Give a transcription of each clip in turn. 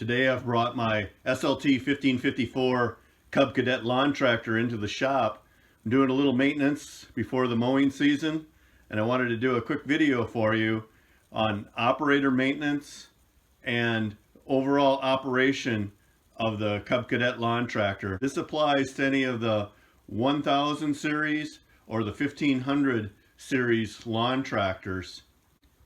Today I've brought my SLT 1554 Cub Cadet Lawn Tractor into the shop. I'm doing a little maintenance before the mowing season, and I wanted to do a quick video for you on operator maintenance and overall operation of the Cub Cadet Lawn Tractor. This applies to any of the 1000 series or the 1500 series lawn tractors.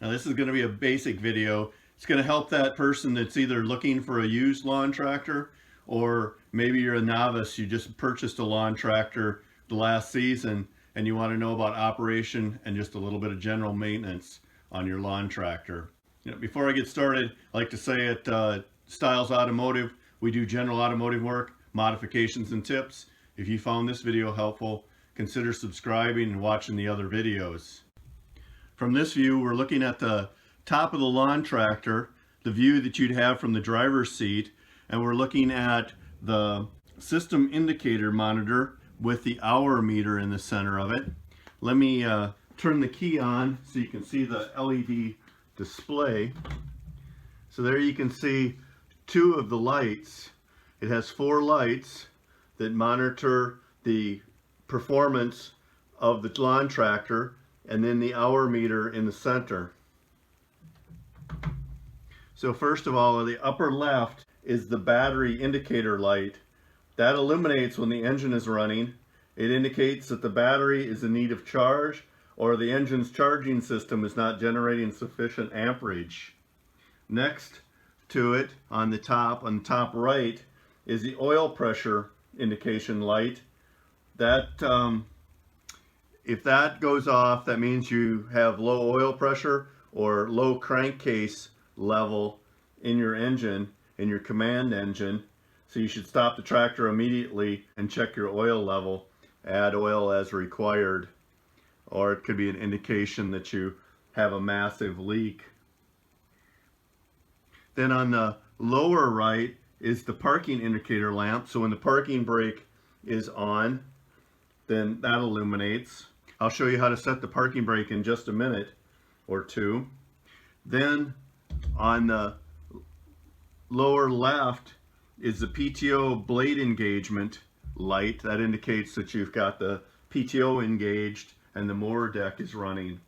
Now this is going to be a basic video. It's going to help that person that's either looking for a used lawn tractor, or maybe you're a novice, you just purchased a lawn tractor the last season and you want to know about operation and just a little bit of general maintenance on your lawn tractor. Before I get started, I like to say at Stiles Automotive, we do general automotive work, modifications and tips. If you found this video helpful, consider subscribing and watching the other videos. From this view, we're looking at the top of the lawn tractor, the view that you'd have from the driver's seat, and we're looking at the system indicator monitor with the hour meter in the center of it. Let me turn the key on so you can see the LED display. So there you can see two of the lights. It has 4 lights that monitor the performance of the lawn tractor, and then the hour meter in the center. So first of all, the upper left is the battery indicator light. That illuminates when the engine is running. It indicates that the battery is in need of charge, or the engine's charging system is not generating sufficient amperage. Next to it, on the top right, is the oil pressure indication light. That if that goes off, that means you have low oil pressure or low crankcase level in your engine, in your command engine. So you should stop the tractor immediately and check your oil level. Add oil as required, or it could be an indication that you have a massive leak. Then on the lower right is the parking indicator lamp. So when the parking brake is on, then that illuminates. I'll show you how to set the parking brake in just a minute or two. Then on the lower left is the PTO blade engagement light. That indicates that you've got the PTO engaged and the mower deck is running,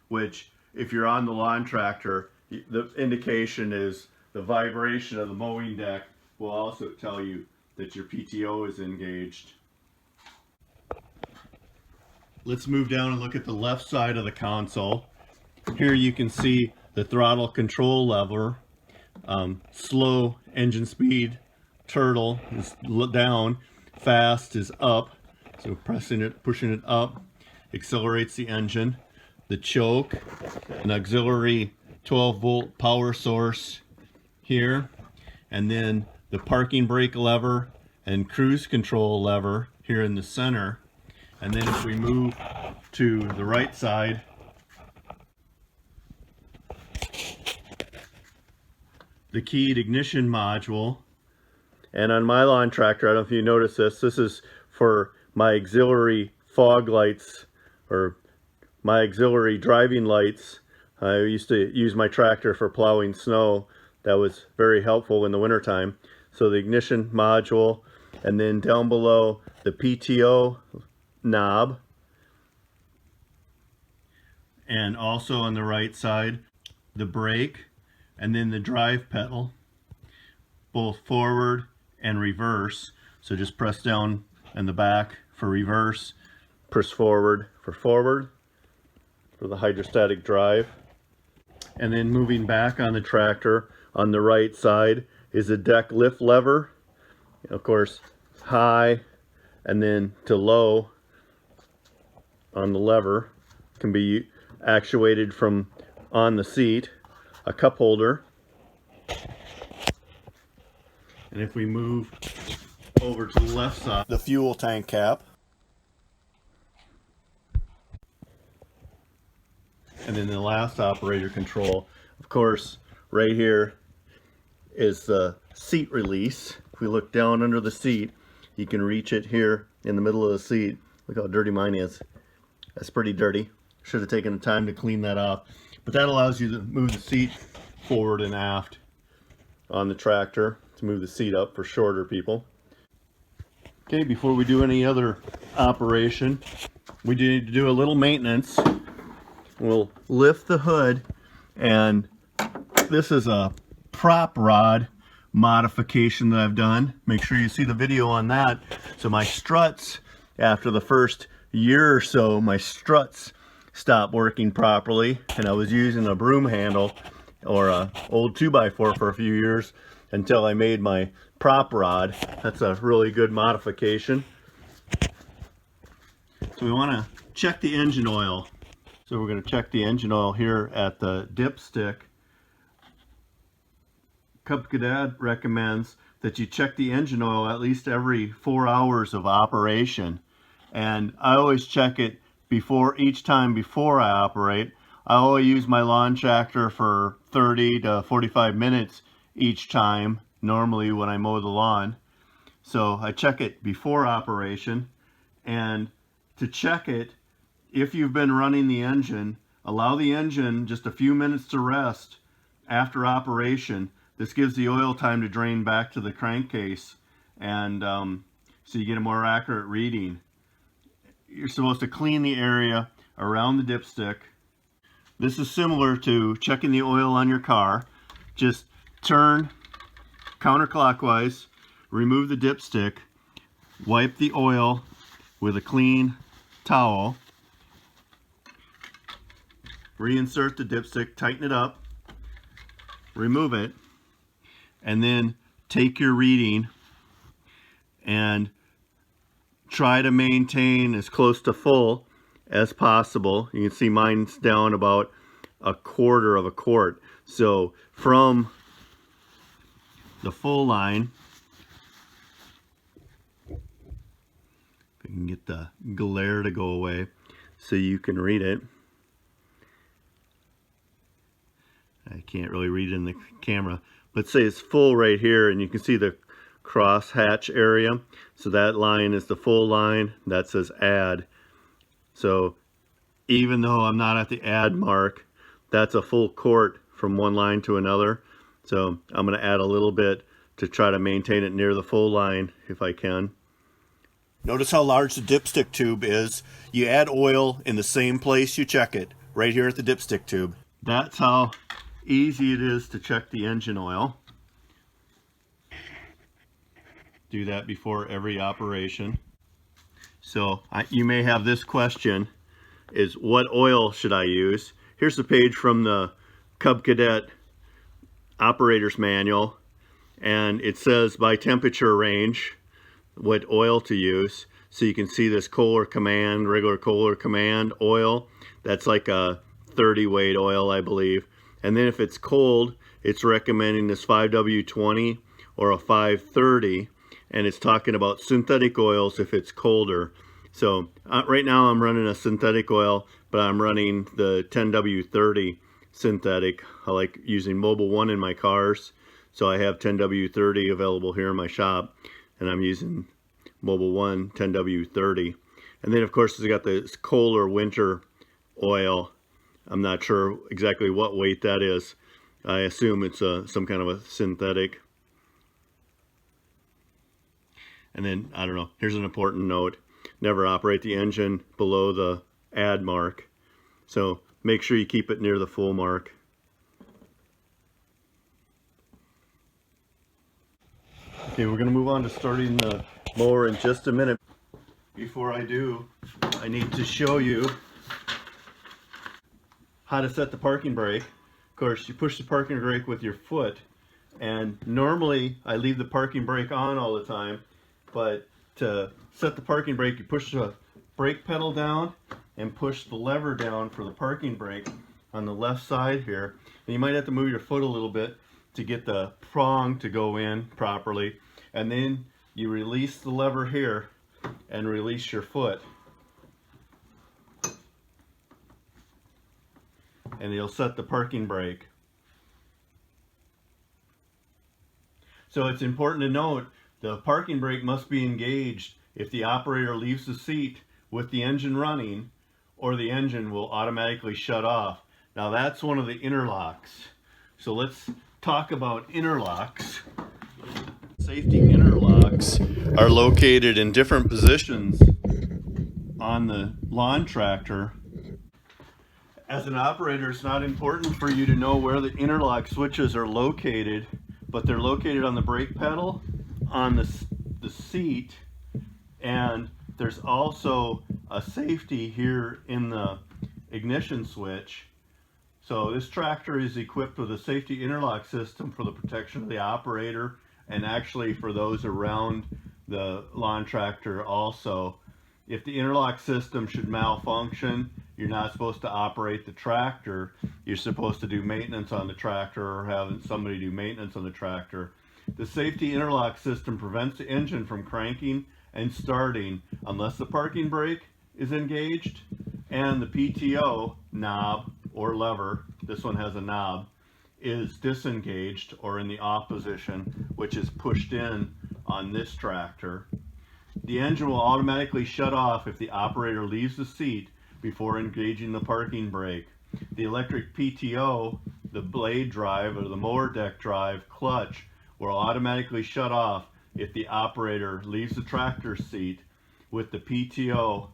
which if you're on the lawn tractor, the indication is the vibration of the mowing deck will also tell you that your PTO is engaged. Let's move down and look at the left side of the console. Here you can see the throttle control lever. Slow engine speed, turtle is down, fast is up. So pressing it, pushing it up, accelerates the engine. The choke, an auxiliary 12-volt power source here, and then the parking brake lever and cruise control lever here in the center. And then if we move to the right side, the keyed ignition module. And on my lawn tractor, I don't know if you notice this, this is for my auxiliary fog lights, or my auxiliary driving lights. I used to use my tractor for plowing snow. That was very helpful in the wintertime. So the ignition module, and then down below the PTO knob, and also on the right side the brake, and then the drive pedal, both forward and reverse. So just press down in the back for reverse, press forward for the hydrostatic drive. And then moving back on the tractor, on the right side is a deck lift lever, of course high and then to low on the lever, can be actuated from on the seat. A cup holder, and if we move over to the left side, the fuel tank cap, and then the last operator control. Of course, right here is the seat release. If we look down under the seat, you can reach it here in the middle of the seat. Look how dirty mine is. That's pretty dirty. Should have taken the time to clean that off. But that allows you to move the seat forward and aft. on the tractor to move the seat up for shorter people. Okay, before we do any other operation, we need to do a little maintenance. We'll lift the hood, and this is a prop rod modification that I've done. Make sure you see the video on that. So my struts, after the first year or so, my struts stopped working properly, and I was using a broom handle or a old 2x4 for a few years until I made my prop rod. That's a really good modification. So we want to check the engine oil. So we're going to check the engine oil here at the dipstick. Cub Cadet recommends that you check the engine oil at least every 4 hours of operation. And I always check it each time before I operate. I always use my lawn tractor for 30 to 45 minutes each time, normally when I mow the lawn. So I check it before operation. And to check it, if you've been running the engine, allow the engine just a few minutes to rest after operation. This gives the oil time to drain back to the crankcase, and so you get a more accurate reading. You're supposed to clean the area around the dipstick. This is similar to checking the oil on your car. Just turn counterclockwise, remove the dipstick, wipe the oil with a clean towel, reinsert the dipstick, tighten it up, remove it, and then take your reading and try to maintain as close to full as possible. You can see mine's down about 1/4 of a quart. So from the full line, if I can get the glare to go away so you can read it. I can't really read it in the camera, but say it's full right here, and you can see the cross hatch area. So that line is the full line. That says add. So even though I'm not at the add mark, that's a full quart from one line to another. So I'm going to add a little bit to try to maintain it near the full line if I can. Notice how large the dipstick tube is. You add oil in the same place you check it, right here at the dipstick tube. That's how easy it is to check the engine oil. Do that before every operation. So you may have this question, is what oil should I use? Here's a page from the Cub Cadet operator's manual, and it says by temperature range what oil to use. So you can see this Kohler Command, regular Kohler Command oil. That's like a 30 weight oil, I believe. And then if it's cold, it's recommending this 5W20 or a 530, and it's talking about synthetic oils if it's colder. So right now I'm running a synthetic oil, but I'm running the 10W30 synthetic. I like using Mobil 1 in my cars, so I have 10W30 available here in my shop, and I'm using Mobil 1 10W30. And then of course it's got this Kohler winter oil. I'm not sure exactly what weight that is. I assume it's some kind of a synthetic. And then, I don't know, here's an important note. Never operate the engine below the add mark. So make sure you keep it near the full mark. Okay, we're going to move on to starting the mower in just a minute. Before I do, I need to show you how to set the parking brake. Of course, you push the parking brake with your foot, and normally I leave the parking brake on all the time, but to set the parking brake, you push the brake pedal down and push the lever down for the parking brake on the left side here. And you might have to move your foot a little bit to get the prong to go in properly, and then you release the lever here and release your foot, and you'll set the parking brake. So it's important to note the parking brake must be engaged if the operator leaves the seat with the engine running, or the engine will automatically shut off. Now that's one of the interlocks. So let's talk about interlocks. Safety interlocks are located in different positions on the lawn tractor. As an operator, it's not important for you to know where the interlock switches are located, but they're located on the brake pedal, on the seat, and there's also a safety here in the ignition switch. So this tractor is equipped with a safety interlock system for the protection of the operator, and actually for those around the lawn tractor also. If the interlock system should malfunction, you're not supposed to operate the tractor. You're supposed to do maintenance on the tractor or have somebody do maintenance on the tractor. The safety interlock system prevents the engine from cranking and starting unless the parking brake is engaged and the PTO knob or lever, this one has a knob, is disengaged or in the off position, which is pushed in on this tractor. The engine will automatically shut off if the operator leaves the seat before engaging the parking brake. The electric PTO, the blade drive or the mower deck drive clutch, will automatically shut off if the operator leaves the tractor seat with the PTO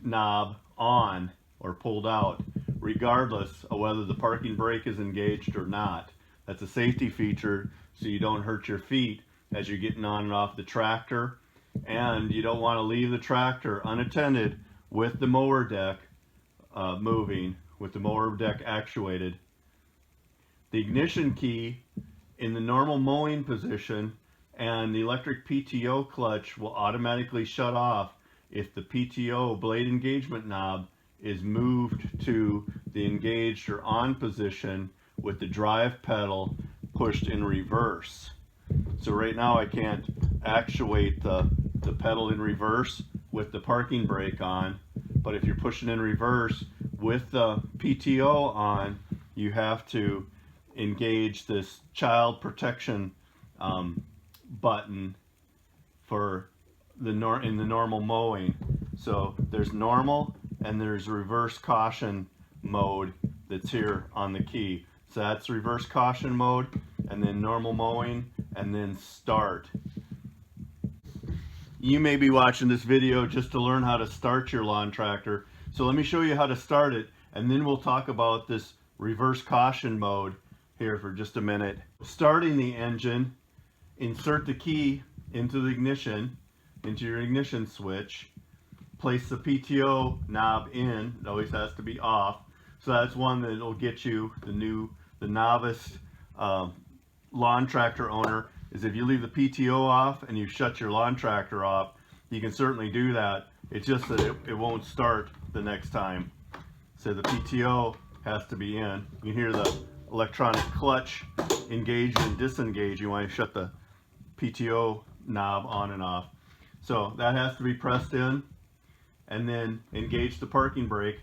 knob on or pulled out, regardless of whether the parking brake is engaged or not. That's a safety feature so you don't hurt your feet as you're getting on and off the tractor, and you don't want to leave the tractor unattended with the mower deck moving, with the mower deck actuated. The ignition key in the normal mowing position and the electric PTO clutch will automatically shut off if the PTO blade engagement knob is moved to the engaged or on position with the drive pedal pushed in reverse. So right now I can't actuate the pedal in reverse with the parking brake on, but if you're pushing in reverse with the PTO on, you have to engage this child protection button for in the normal mowing. So there's normal and there's reverse caution mode that's here on the key. So that's reverse caution mode, and then normal mowing, and then start. You may be watching this video just to learn how to start your lawn tractor. So let me show you how to start it, and then we'll talk about this reverse caution mode here for just a minute. Starting the engine, insert the key into the ignition, into your ignition switch. Place the PTO knob in. It always has to be off. So that's one that will get you the novice lawn tractor owner, is if you leave the PTO off and you shut your lawn tractor off, you can certainly do that. It's just that it won't start the next time. So the PTO has to be in. You hear the electronic clutch engage and disengage. You want to shut the PTO knob on and off. So that has to be pressed in, and then engage the parking brake.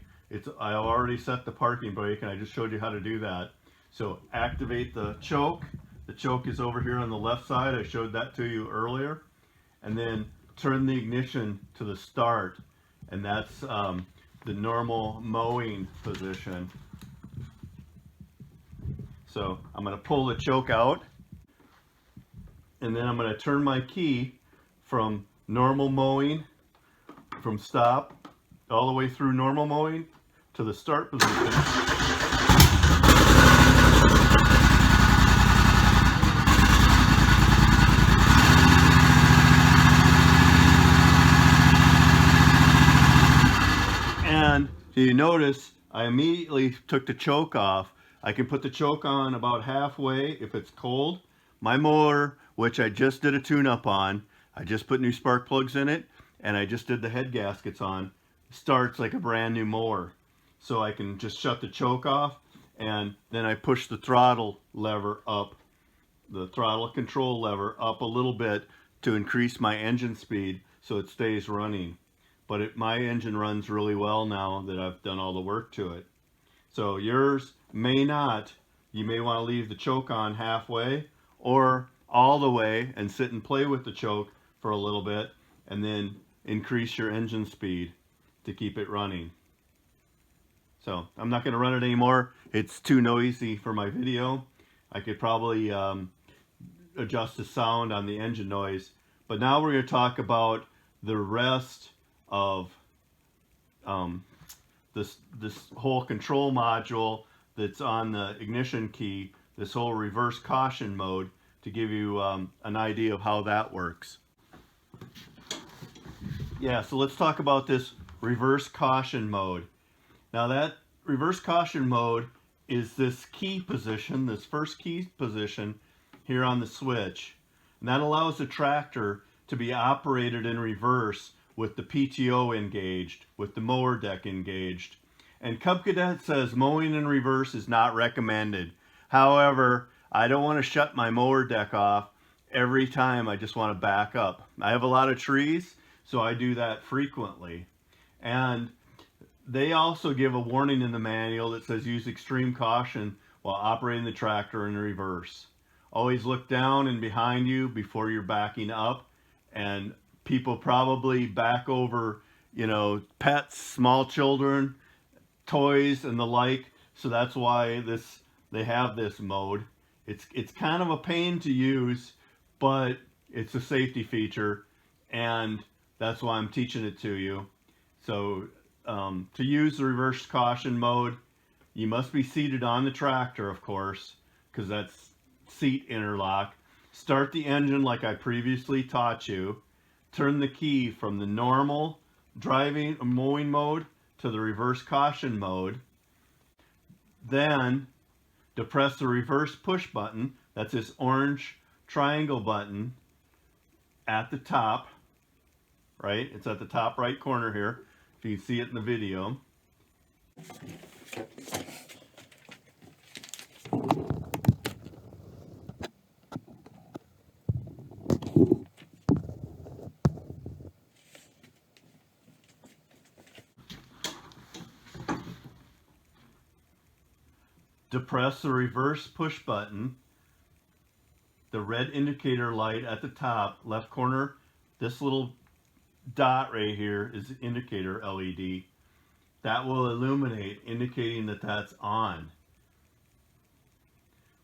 I already set the parking brake and I just showed you how to do that. So activate the choke. The choke is over here on the left side. I showed that to you earlier. And then turn the ignition to the start, and that's the normal mowing position. So I'm going to pull the choke out, and then I'm going to turn my key from normal mowing, from stop, all the way through normal mowing to the start position. And you notice I immediately took the choke off. I can put the choke on about halfway if it's cold. My mower, which I just did a tune-up on, I just put new spark plugs in it, and I just did the head gaskets on, starts like a brand new mower. So I can just shut the choke off, and then I push the throttle lever up, the throttle control lever up a little bit to increase my engine speed so it stays running. But my engine runs really well now that I've done all the work to it. So yours may not. You may want to leave the choke on halfway or all the way and sit and play with the choke for a little bit, and then increase your engine speed to keep it running. So I'm not going to run it anymore. It's too noisy for my video. I could probably adjust the sound on the engine noise. But now we're going to talk about the rest of this whole control module that's on the ignition key, this whole reverse caution mode, to give you an idea of how that works. Yeah, so let's talk about this reverse caution mode. Now that reverse caution mode is this key position, this first key position here on the switch. And that allows the tractor to be operated in reverse with the PTO engaged, with the mower deck engaged. And Cub Cadet says mowing in reverse is not recommended. However, I don't want to shut my mower deck off every time I just want to back up. I have a lot of trees, so I do that frequently. And they also give a warning in the manual that says use extreme caution while operating the tractor in reverse. Always look down and behind you before you're backing up, and people probably back over, you know, pets, small children, toys and the like, so that's why they have this mode. It's kind of a pain to use, but it's a safety feature, and that's why I'm teaching it to you. So to use the reverse caution mode, you must be seated on the tractor, of course, because that's seat interlock. Start the engine like I previously taught you. Turn the key from the normal driving or mowing mode to the reverse caution mode. Then depress the reverse push button. That's this orange triangle button at the top, right? It's at the top right corner here, if you can see it in the video. Depress the reverse push button. The red indicator light at the top left corner, this little dot right here is the indicator LED. That will illuminate, indicating that that's on.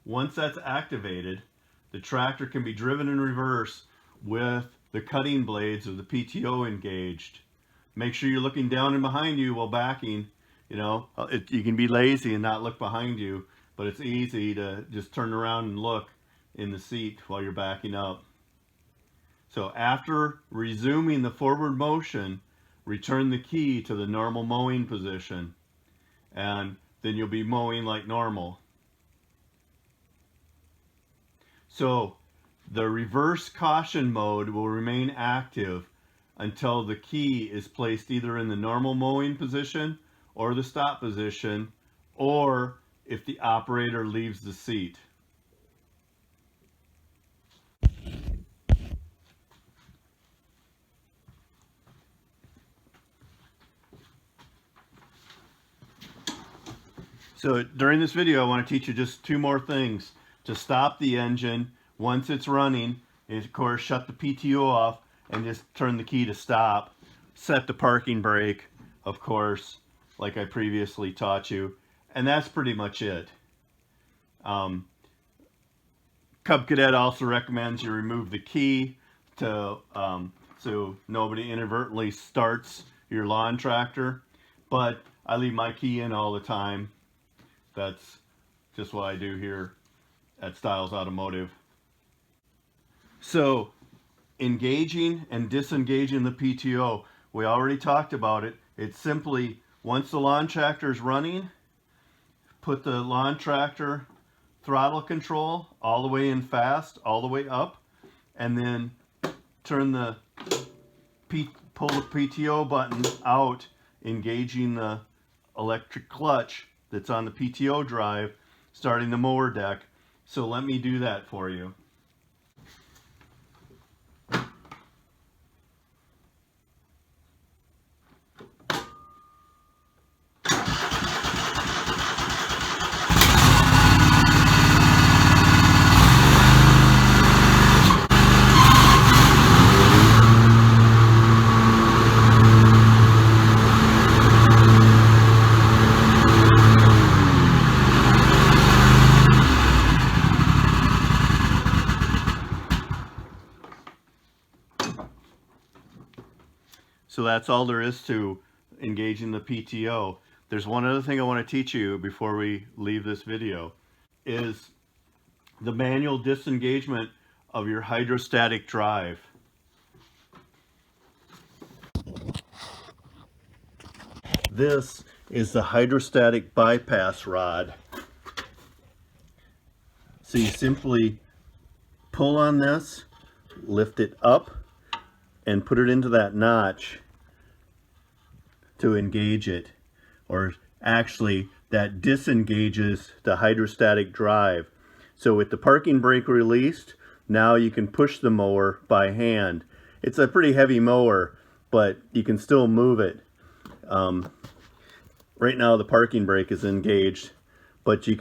Once that's activated, the tractor can be driven in reverse with the cutting blades of the PTO engaged. Make sure you're looking down and behind you while backing. You know, you can be lazy and not look behind you, but it's easy to just turn around and look in the seat while you're backing up. So after resuming the forward motion, return the key to the normal mowing position, and then you'll be mowing like normal. So the reverse caution mode will remain active until the key is placed either in the normal mowing position or the stop position, or if the operator leaves the seat. So during this video, I want to teach you just two more things. To stop the engine once it's running, is of course shut the PTO off and just turn the key to stop. Set the parking brake, of course, like I previously taught you, and that's pretty much it. Cub Cadet also recommends you remove the key to so nobody inadvertently starts your lawn tractor, but I leave my key in all the time. That's just what I do here at Stiles Automotive. So engaging and disengaging the PTO, we already talked about it. It's simply, once the lawn tractor is running, put the lawn tractor throttle control all the way in fast, all the way up, and then turn the pull the PTO button out, engaging the electric clutch that's on the PTO drive, starting the mower deck. So let me do that for you. So that's all there is to engaging the PTO. There's one other thing I want to teach you before we leave this video, is the manual disengagement of your hydrostatic drive. This is the hydrostatic bypass rod. So you simply pull on this, lift it up, and put it into that notch to engage it. Or actually, that disengages the hydrostatic drive. So with the parking brake released, now you can push the mower by hand. It's a pretty heavy mower, but you can still move it. Right now the parking brake is engaged, but you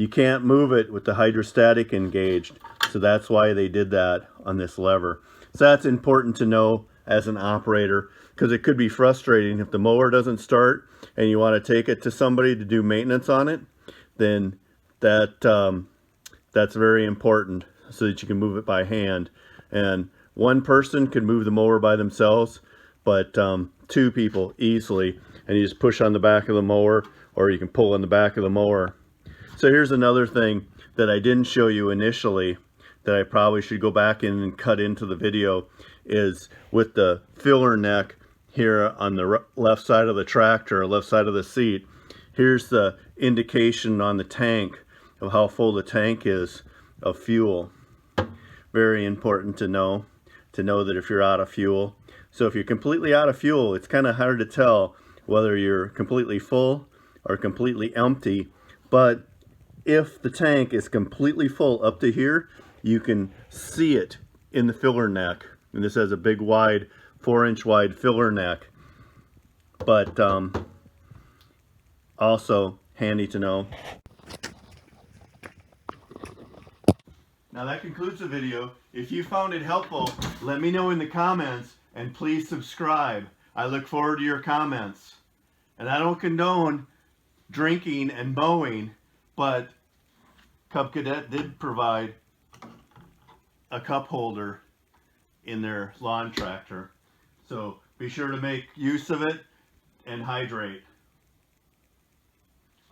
can't move it with the hydrostatic engaged. So that's why they did that on this lever. So that's important to know as an operator, because it could be frustrating if the mower doesn't start and you want to take it to somebody to do maintenance on it. Then that's very important, so that you can move it by hand. And one person could move the mower by themselves, but two people easily. And you just push on the back of the mower, or you can pull on the back of the mower. So here's another thing that I didn't show you initially that I probably should go back in and cut into the video, is with the filler neck here on the left side of the tractor, left side of the seat. Here's the indication on the tank of how full the tank is of fuel. Very important to know that if you're out of fuel. So if you're completely out of fuel, it's kind of hard to tell whether you're completely full or completely empty. But if the tank is completely full up to here, you can see it in the filler neck. And this has a big wide, 4-inch wide filler neck. But also handy to know. Now that concludes the video. If you found it helpful, let me know in the comments, and please subscribe. I look forward to your comments. And I don't condone drinking and mowing, but Cub Cadet did provide a cup holder in their lawn tractor. So be sure to make use of it and hydrate.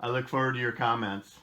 I look forward to your comments.